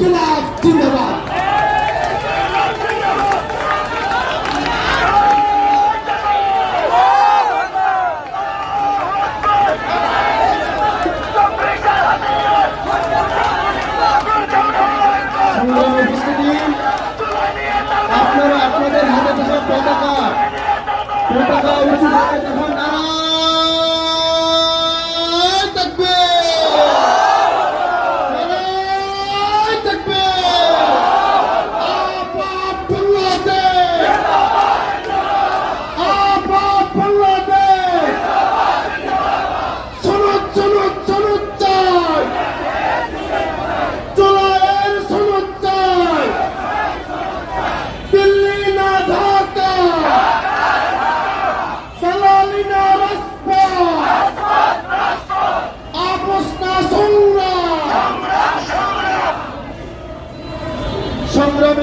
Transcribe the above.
ইনকিলাব জিন্দাবাদ। আপনারা আপনাদের হাতে থাকা পতাকা উঁচু করে তখন নারায় তাকবীর, নারায় তাকবীর। আপাত বাংলাদেশ, আপাত বাংলাদেশ। সনদ সনদ সনদ চাই, জুলাইয়ের সনদ চাই। দিল্লি না ঢাকা, দালালি না রাজপথ, আপোস না সংগ্রাম। সংগ্রামে